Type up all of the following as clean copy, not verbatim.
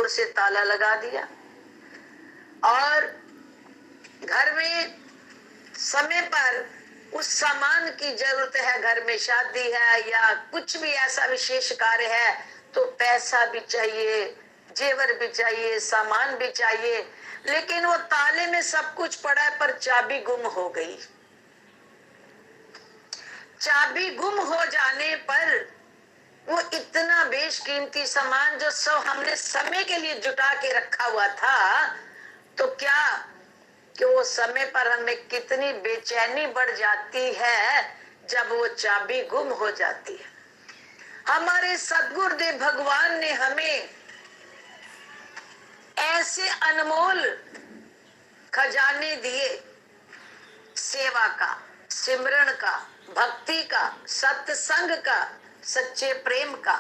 सदगुरु से ताला लगा दिया और घर में समय पर उस सामान की जरूरत है, घर में शादी है या कुछ भी ऐसा विशेष कार्य है तो पैसा भी चाहिए, जेवर भी चाहिए, सामान भी चाहिए, लेकिन वो ताले में सब कुछ पड़ा है पर चाबी गुम हो गई। चाबी गुम हो जाने पर वो इतना बेशकीमती सामान जो सब हमने समय के लिए जुटा के रखा हुआ था, तो क्या कि वो समय पर हमें कितनी बेचैनी बढ़ जाती है जब वो चाबी गुम हो जाती है। हमारे सद्गुरुदेव भगवान ने हमें ऐसे अनमोल खजाने दिए, सेवा का, सिमरन का, भक्ति का, सत्संग का, सच्चे प्रेम का।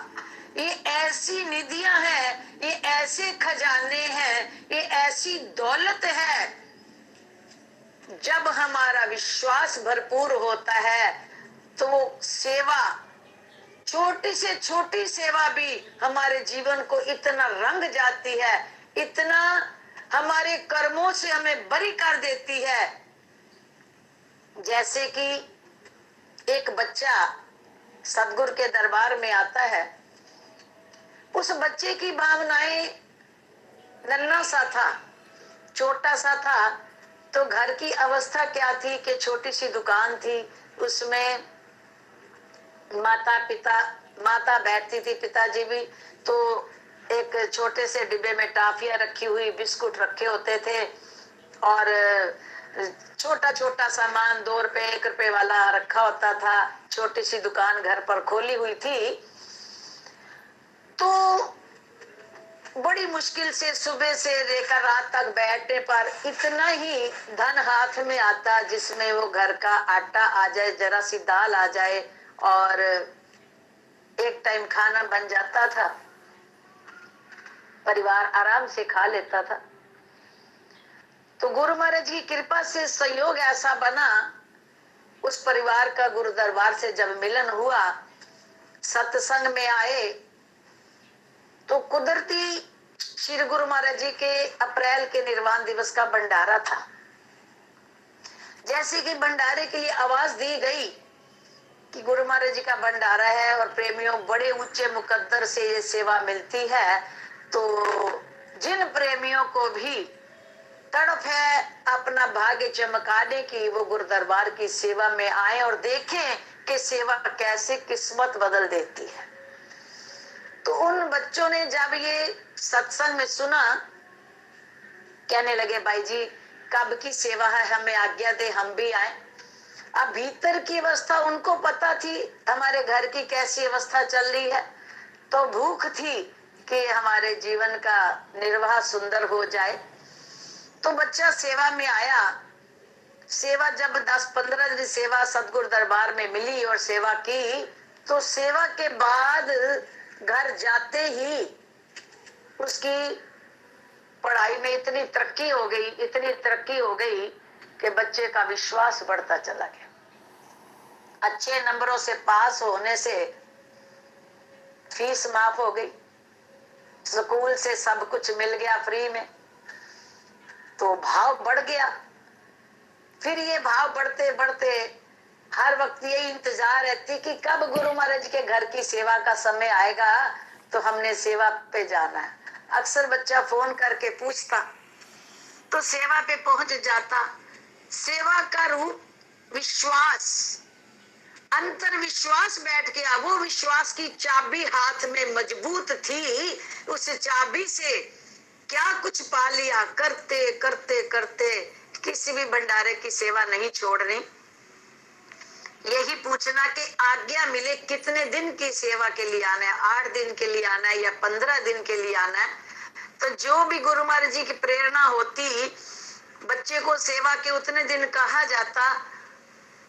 ये ऐसी निधियां हैं, ये ऐसे खजाने हैं, ये ऐसी दौलत है। जब हमारा विश्वास भरपूर होता है तो वो सेवा, छोटी से छोटी सेवा भी हमारे जीवन को इतना रंग जाती है, इतना हमारे कर्मों से हमें बरी कर देती है। जैसे कि एक बच्चा सदगुरु के दरबार में आता है, उस बच्चे की भावनाएं नन्हा सा था, छोटा सा था, तो घर की अवस्था क्या थी कि छोटी सी दुकान थी, उसमें माता बैठती थी, पिताजी भी, तो एक छोटे से डिब्बे में टाफियां रखी हुई, बिस्कुट रखे होते थे और छोटा छोटा सामान 2 रुपए 1 रुपए वाला रखा होता था। छोटी सी दुकान घर पर खोली हुई थी। तो बड़ी मुश्किल से सुबह से लेकर रात तक बैठने पर इतना ही धन हाथ में आता जिसमें वो घर का आटा आ जाए, जरा सी दाल आ जाए और एक टाइम खाना बन जाता था, परिवार आराम से खा लेता था। तो गुरु महाराज की कृपा से सहयोग ऐसा बना, उस परिवार का गुरु दरबार से जब मिलन हुआ, सत्संग में आए, तो कुदरती श्री गुरु महाराज जी के अप्रैल के निर्वाण दिवस का भंडारा था। जैसे कि भंडारे के लिए आवाज दी गई कि गुरु महाराज जी का भंडारा है और प्रेमियों बड़े ऊंचे मुकद्दर से ये सेवा मिलती है, तो जिन प्रेमियों को भी तड़प है अपना भाग्य चमकाने की, वो गुरु दरबार की सेवा में आए और देखें कि सेवा कैसे किस्मत बदल देती है। तो उन बच्चों ने जब ये सत्संग में सुना, कहने लगे भाई जी कब की सेवा है, हमें आज्ञा दे, हम भी आए। अब भीतर की अवस्था उनको पता थी, हमारे घर की कैसी अवस्था चल रही है, तो भूख थी कि हमारे जीवन का निर्वाह सुंदर हो जाए। तो बच्चा सेवा में आया। सेवा जब 10-15 दिन सेवा सदगुरु दरबार में मिली और सेवा की, तो सेवा के बाद घर जाते ही उसकी पढ़ाई में इतनी तरक्की हो गई, इतनी तरक्की हो गई कि बच्चे का विश्वास बढ़ता चला गया। अच्छे नंबरों से पास होने से फीस माफ हो गई, स्कूल से सब कुछ मिल गया फ्री में, तो भाव बढ़ गया। फिर ये भाव बढ़ते बढ़ते हर वक्त यही इंतजार रहती कि कब गुरु महाराज के घर की सेवा का समय आएगा तो हमने सेवा पे जाना है। अक्सर बच्चा फोन करके पूछता तो सेवा पे पहुंच जाता। सेवा का रूप विश्वास, अंतर विश्वास बैठ गया। वो विश्वास की चाबी हाथ में मजबूत थी, उस चाबी से क्या कुछ पा लिया। करते करते करते किसी भी भंडारे की सेवा नहीं छोड़ रही। यही पूछना कि आज्ञा मिले कितने दिन की सेवा के लिए आना है, 8 दिन के लिए आना है या 15 दिन के लिए आना है। तो जो भी गुरु महाराज जी की प्रेरणा होती, बच्चे को सेवा के उतने दिन कहा जाता,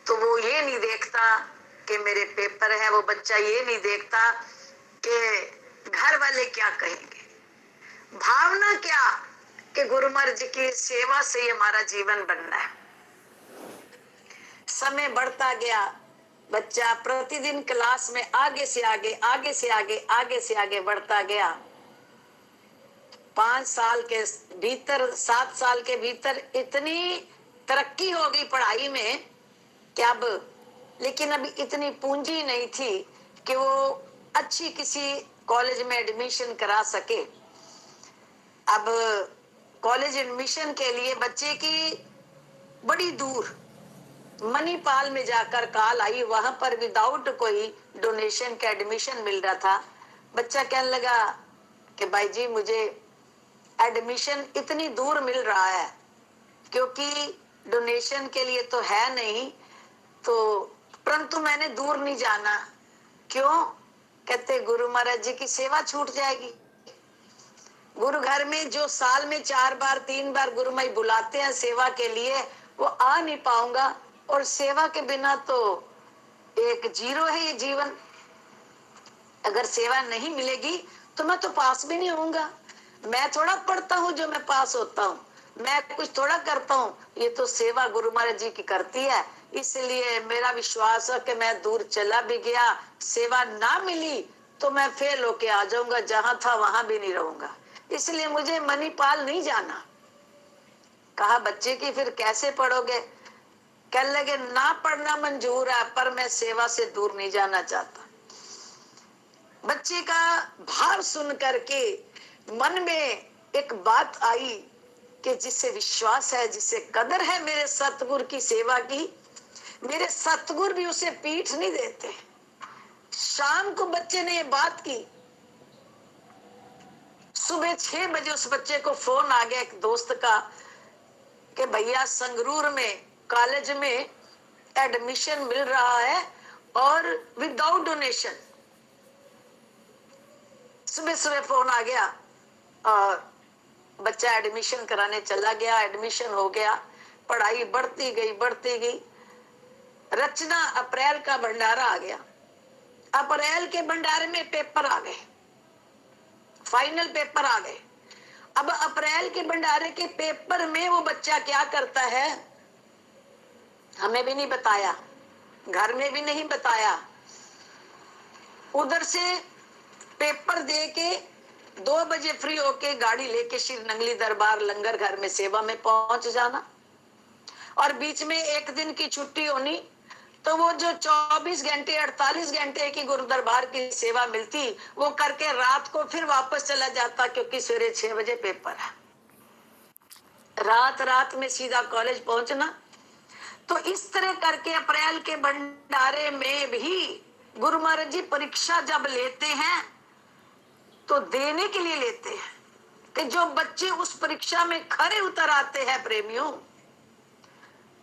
तो वो ये नहीं देखता कि मेरे पेपर है, वो बच्चा ये नहीं देखता कि घर वाले क्या कहेंगे। भावना क्या कि गुरु महाराज जी की सेवा से ही हमारा जीवन बनना है। समय बढ़ता गया, बच्चा प्रतिदिन क्लास में आगे से आगे, आगे से आगे, आगे से आगे बढ़ता गया। 5 साल के भीतर, 7 साल के भीतर इतनी तरक्की हो गई पढ़ाई में कि अब, लेकिन अभी इतनी पूंजी नहीं थी कि वो अच्छी किसी कॉलेज में एडमिशन करा सके। अब कॉलेज एडमिशन के लिए बच्चे की बड़ी दूर मणिपाल में जाकर कॉल आई, वहां पर विदाउट कोई डोनेशन का एडमिशन मिल रहा था। बच्चा कहने लगा कि भाई जी मुझे एडमिशन इतनी दूर मिल रहा है, क्योंकि डोनेशन के लिए तो है नहीं, तो परंतु मैंने दूर नहीं जाना। क्यों? कहते गुरु महाराज जी की सेवा छूट जाएगी। गुरु घर में जो साल में 4 बार 3 बार गुरु माई बुलाते हैं सेवा के लिए, वो आ नहीं पाऊंगा, और सेवा के बिना तो एक जीरो है ये जीवन। अगर सेवा नहीं मिलेगी तो मैं तो पास भी नहीं होऊंगा। मैं थोड़ा पढ़ता हूँ जो मैं पास होता हूँ, मैं कुछ थोड़ा करता हूँ, ये तो सेवा गुरु महाराज जी की करती है। इसलिए मेरा विश्वास है कि मैं दूर चला भी गया, सेवा ना मिली तो मैं फेल होके आ जाऊंगा, जहां था वहां भी नहीं रहूंगा। इसलिए मुझे मणिपाल नहीं जाना। कहा बच्चे की फिर कैसे पढ़ोगे? कहने लगे ना पढ़ना मंजूर है, पर मैं सेवा से दूर नहीं जाना चाहता। बच्चे का भाव सुन करके मन में एक बात आई कि जिससे विश्वास है, जिससे कदर है मेरे सतगुरु की सेवा की, मेरे सतगुरु भी उसे पीठ नहीं देते। शाम को बच्चे ने ये बात की। सुबह 6 बजे उस बच्चे को फोन आ गया एक दोस्त का कि भैया संगरूर में कॉलेज में एडमिशन मिल रहा है और विदाउट डोनेशन। सुबह सुबह फोन आ गया और बच्चा एडमिशन कराने चला गया। एडमिशन हो गया, पढ़ाई बढ़ती गई। रचना अप्रैल का भंडारा आ गया। अप्रैल के भंडारे में पेपर आ गए, फाइनल पेपर आ गए। अब अप्रैल के भंडारे के पेपर में वो बच्चा क्या करता है, हमें भी नहीं बताया, घर में भी नहीं बताया। उधर से पेपर दे के 2 बजे फ्री होके गाड़ी लेके श्री नंगली दरबार लंगर घर में सेवा में पहुंच जाना, और बीच में एक दिन की छुट्टी होनी, तो वो जो 24 घंटे 48 घंटे की गुरु दरबार की सेवा मिलती, वो करके रात को फिर वापस चला जाता, क्योंकि सवेरे 6 बजे पेपर है। रात में सीधा कॉलेज पहुंचना। तो इस तरह करके अप्रैल के भंडारे में भी गुरु महाराज जी परीक्षा जब लेते हैं तो देने के लिए लेते हैं कि जो बच्चे उस परीक्षा में खरे उतर आते हैं प्रेमियों,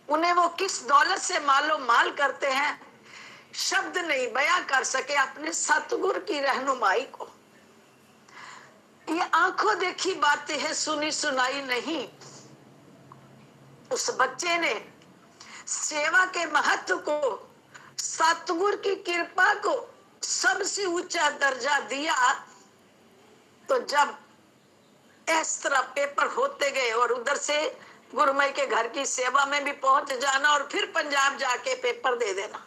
उन्हें वो किस दौलत से मालो माल करते हैं, शब्द नहीं बयां कर सके अपने सतगुरु की रहनुमाई को। ये आंखों देखी बातें हैं, सुनी सुनाई नहीं। उस बच्चे ने सेवा के महत्व को, सतगुरु की कृपा को सबसे ऊंचा दर्जा दिया। तो जब इस तरह पेपर होते गए और उधर से गुरुमई के घर की सेवा में भी पहुंच जाना और फिर पंजाब जाके पेपर दे देना।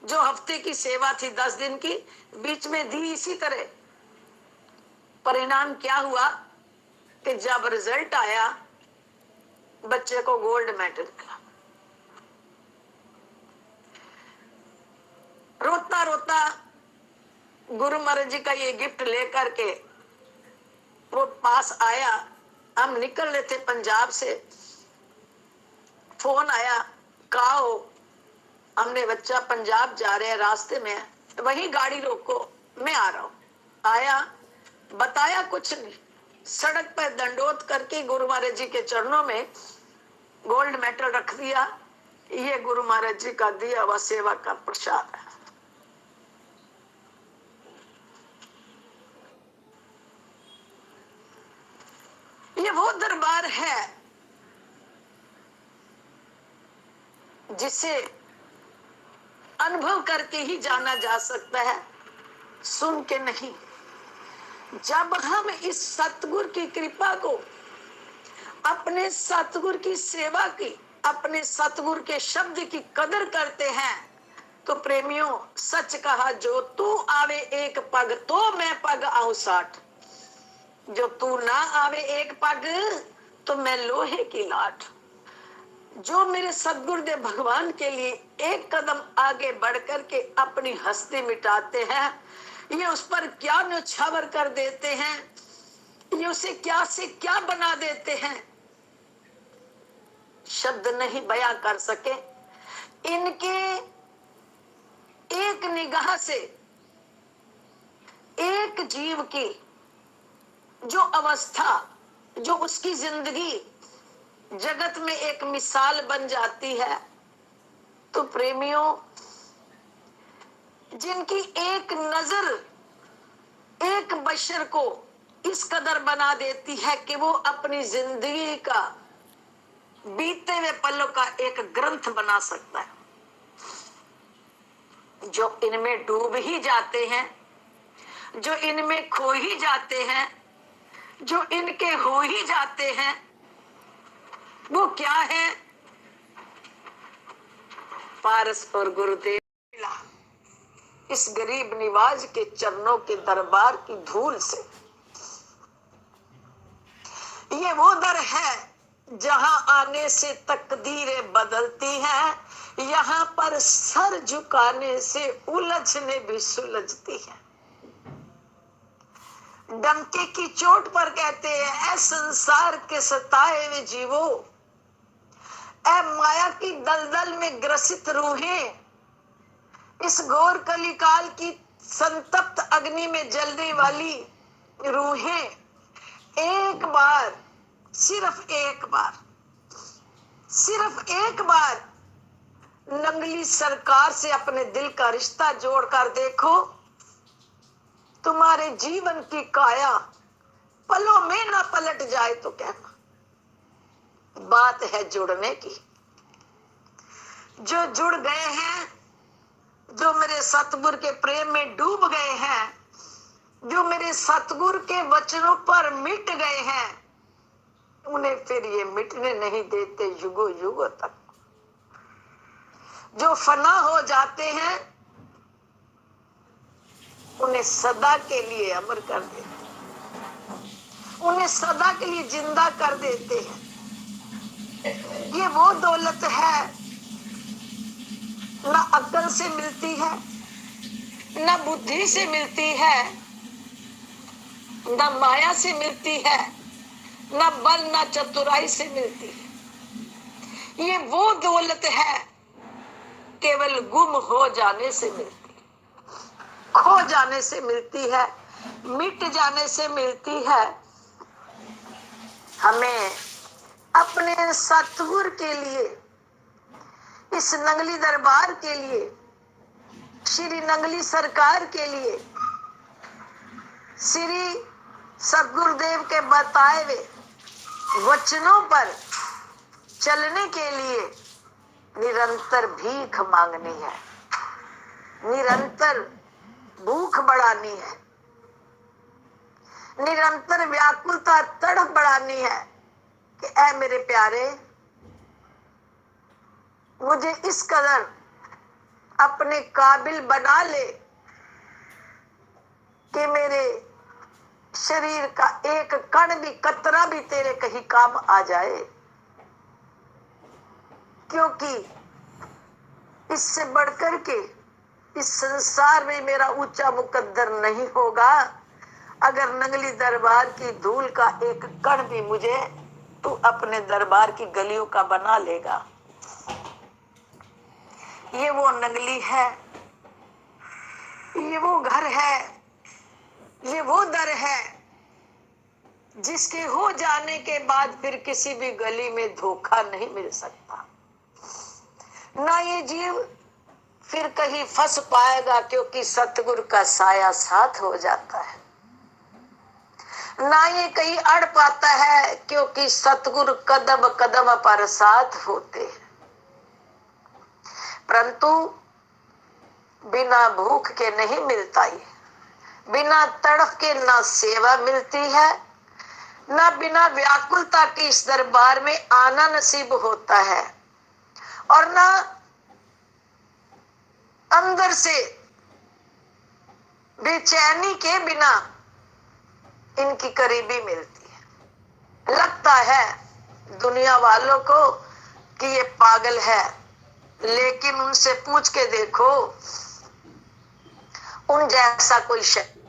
जो हफ्ते की सेवा थी 10 दिन की, बीच में दी इसी तरह। परिणाम क्या हुआ कि जब रिजल्ट आया, बच्चे को गोल्ड मेडल मिला। रोता रोता गुरु महाराज जी का ये गिफ्ट लेकर के वो पास आया। हम निकल रहे थे पंजाब से, फोन आया, कहा हो हमने बच्चा पंजाब जा रहे हैं, रास्ते में है, वही गाड़ी रोको, मैं आ रहा हूं। आया, बताया कुछ नहीं, सड़क पर दंडोत करके गुरु महाराज जी के चरणों में गोल्ड मेडल रख दिया। ये गुरु महाराज जी का दिया हुआ सेवा का प्रसाद है। ये वो दरबार है जिसे अनुभव करके ही जाना जा सकता है, सुन के नहीं। जब हम इस सतगुरु की कृपा को, अपने सतगुरु की सेवा की, अपने सतगुरु के शब्द की कदर करते हैं, तो प्रेमियों सच कहा, जो तू आवे एक पग तो मैं पग आऊं 60। जो तू ना आवे एक पग तो मैं लोहे की लाठ। जो मेरे सदगुरुदेव भगवान के लिए एक कदम आगे बढ़ करके अपनी हस्ती मिटाते हैं, ये उस पर क्या न्यौछावर कर देते हैं, ये उसे क्या से क्या बना देते हैं, शब्द नहीं बयां कर सके। इनके एक निगाह से एक जीव की जो अवस्था, जो उसकी जिंदगी जगत में एक मिसाल बन जाती है। तो प्रेमियों, जिनकी एक नजर एक बशर को इस कदर बना देती है कि वो अपनी जिंदगी का बीते हुए पलों का एक ग्रंथ बना सकता है, जो इनमें डूब ही जाते हैं, जो इनमें खो ही जाते हैं, जो इनके हो ही जाते हैं, वो क्या है? पारस और गुरुदेव इस गरीब निवाज के चरणों के दरबार की धूल से। ये वो दर है जहां आने से तकदीरें बदलती हैं, यहाँ पर सर झुकाने से उलझने भी सुलझती हैं। डंके की चोट पर कहते हैं, ऐ संसार के सताए हुए जीवो, ऐ माया की दलदल में ग्रसित रूहें, इस घोर कलिकाल की संतप्त अग्नि में जलने वाली रूहें, एक बार, सिर्फ एक बार, सिर्फ एक बार नंगली सरकार से अपने दिल का रिश्ता जोड़कर देखो, तुम्हारे जीवन की काया पलों में ना पलट जाए तो कहना। बात है जुड़ने की। जो जुड़ गए हैं, जो मेरे सतगुरु के प्रेम में डूब गए हैं, जो मेरे सतगुरु के वचनों पर मिट गए हैं, उन्हें फिर ये मिटने नहीं देते युगों युगों तक। जो फना हो जाते हैं, उन्हें सदा के लिए अमर कर देते, उन्हें सदा के लिए जिंदा कर देते हैं। ये वो दौलत है, ना अक्ल से मिलती है, ना बुद्धि से मिलती है, ना माया से मिलती है, ना बल ना चतुराई से मिलती है। ये वो दौलत है केवल गुम हो जाने से मिलती है, खो जाने से मिलती है, मिट जाने से मिलती है। हमें अपने सतगुरु के लिए, इस नंगली दरबार के लिए, श्री नंगली सरकार के लिए, श्री सतगुरुदेव के बताए हुए वचनों पर चलने के लिए निरंतर भीख मांगनी है, निरंतर भूख बढ़ानी है, निरंतर व्याकुलता तड़प बढ़ानी है कि ऐ मेरे प्यारे, मुझे इस कदर अपने काबिल बना ले कि मेरे शरीर का एक कण भी, कतरा भी तेरे कहीं काम आ जाए। क्योंकि इससे बढ़कर के इस संसार में मेरा ऊंचा मुकद्दर नहीं होगा अगर नंगली दरबार की धूल का एक कण भी मुझे तू अपने दरबार की गलियों का बना लेगा। ये वो नंगली है, ये वो घर है, ये वो दर है जिसके हो जाने के बाद फिर किसी भी गली में धोखा नहीं मिल सकता। ना ये जीव फिर कहीं फंस पाएगा क्योंकि सतगुरु का साया साथ हो जाता है। ना ये कहीं अड़ पाता है क्योंकि सतगुरु कदम कदम पर साथ होते हैं। परंतु बिना भूख के नहीं मिलता, ये बिना तड़फ के ना सेवा मिलती है, ना बिना व्याकुलता के इस दरबार में आना नसीब होता है, और ना अंदर से बेचैनी के बिना इनकी करीबी मिलती है। लगता है दुनिया वालों को कि ये पागल है, लेकिन उनसे पूछ के देखो, उन जैसा कोई शख्स